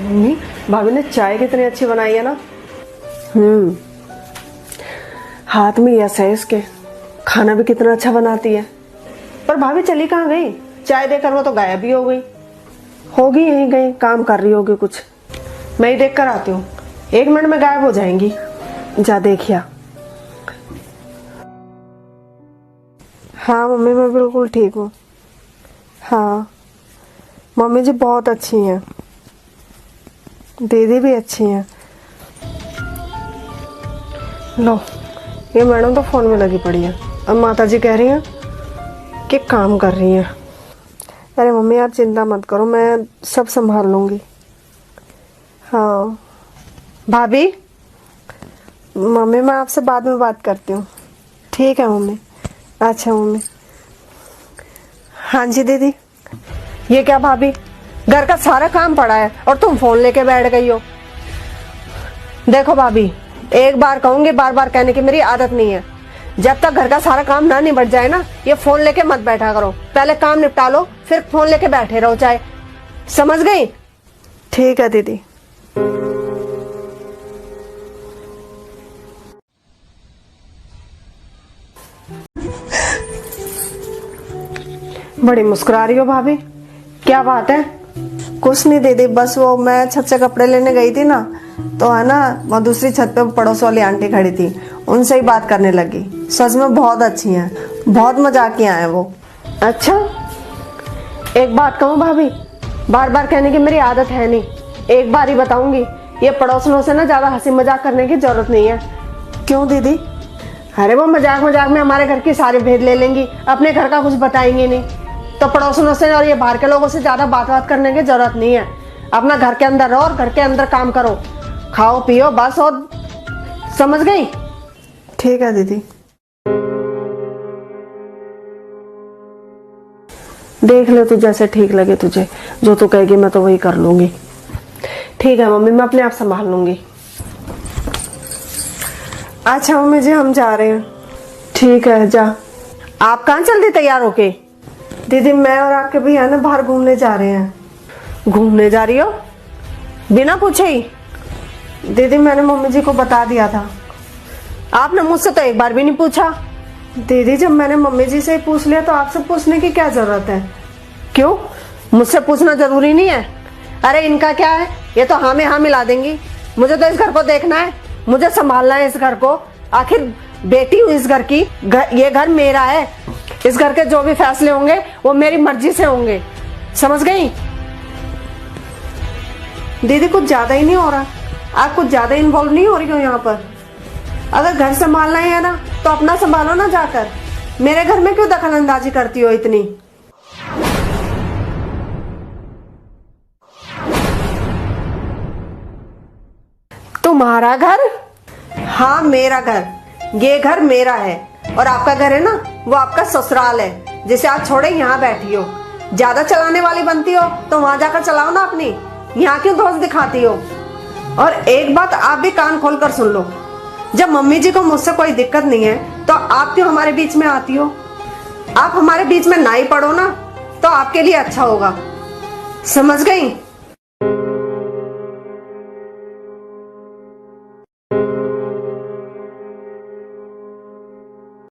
Mummy, भाभी ने चाय कितनी अच्छी बनाई है ना। हाथ में यस है इसके। खाना भी कितना अच्छा बनाती है। पर भाभी चली कहाँ गई? चाय देकर वो तो गायब भी हो गई। होगी यहीं गई, काम कर रही होगी कुछ। मैं ही देख कर आती हूँ, 1 मिनट में गायब हो जाएंगी। जा देखिया। हाँ मम्मी, मैं बिल्कुल ठीक हूँ। हाँ मम्मी जी बहुत अच्छी हैं, दीदी भी अच्छी हैं। लो, ये मैडम तो फोन में लगी पड़ी है। अब माता जी कह रही हैं कि काम कर रही हैं। अरे मम्मी यार चिंता मत करो, मैं सब संभाल लूँगी। हाँ भाभी, मम्मी मैं आपसे बाद में बात करती हूँ। ठीक है मम्मी। अच्छा मम्मी। हाँ जी दीदी। ये क्या भाभी, घर का सारा काम पड़ा है और तुम फोन लेके बैठ गई हो। देखो भाभी, एक बार कहूंगी, बार बार कहने की मेरी आदत नहीं है। जब तक घर का सारा काम ना निपट जाए ना, ये फोन लेके मत बैठा करो। पहले काम निपटा लो, फिर फोन लेके बैठे रहो चाहे। समझ गई? ठीक है दीदी। बड़ी मुस्कुरा रही हो भाभी, क्या बात है? कुछ नहीं दीदी, बस वो मैं छत से कपड़े लेने गई थी ना, तो है ना वो दूसरी छत पे पड़ोस वाली आंटी खड़ी थी, उनसे ही बात करने लगी। सच में बहुत अच्छी हैं, बहुत मजाकिया हैं वो। अच्छा, एक बात कहूँ भाभी, बार बार कहने की मेरी आदत है नहीं, एक बार ही बताऊंगी। ये पड़ोसनों से ना ज्यादा हंसी मजाक करने की जरूरत नहीं है। क्यों दीदी? अरे वो मजाक मजाक में हमारे घर की सारे भेद ले लेंगी, अपने घर का कुछ बताएंगी नहीं। तो पड़ोसनों से और ये बाहर के लोगों से ज्यादा बात करने की जरूरत नहीं है। अपना घर के अंदर रहो और घर के अंदर काम करो, खाओ पियो बस। और समझ गई? ठीक है दीदी। देख ले तू, जैसे ठीक लगे तुझे, जो तू कहेगी मैं तो वही कर लूंगी। ठीक है मम्मी, मैं अपने आप संभाल लूंगी। अच्छा मम्मी जी, हम जा रहे हैं। ठीक है जा। आप कहाँ जल्दी तैयार होके? दीदी मैं और आपके भैया ना बाहर घूमने जा रहे हैं। घूमने जा रही हो बिना पूछे ही? दीदी मैंने मम्मी जी को बता दिया था। आपने मुझसे तो एक बार भी नहीं पूछा। दीदी जब मैंने मम्मी जी से ही पूछ लिया तो आपसे पूछने की क्या जरूरत है? क्यों, मुझसे पूछना जरूरी नहीं है? अरे इनका क्या है, ये तो हाँ में हाँ मिला देंगी। मुझे तो इस घर को देखना है, मुझे संभालना है इस घर को। आखिर बेटी हूँ इस घर की, ये घर मेरा है। इस घर के जो भी फैसले होंगे वो मेरी मर्जी से होंगे। समझ गई? दीदी कुछ ज्यादा ही नहीं हो रहा? आप कुछ ज्यादा इन्वॉल्व नहीं हो रही हो यहाँ पर? अगर घर संभालना ही है ना तो अपना संभालो ना जाकर। मेरे घर में क्यों दखल अंदाजी करती हो इतनी? तुम्हारा घर? हाँ मेरा घर। ये घर मेरा है और आपका घर है ना, वो आपका ससुराल है, जिसे आप छोड़े यहाँ बैठी हो। ज्यादा चलाने वाली बनती हो तो वहां जाकर चलाओ ना अपनी, यहाँ क्यों धौंस दिखाती हो? और एक बात आप भी कान खोल कर सुन लो, जब मम्मी जी को मुझसे कोई दिक्कत नहीं है तो आप क्यों हमारे बीच में आती हो? आप हमारे बीच में ना ही पड़ो ना तो आपके लिए अच्छा होगा। समझ गई?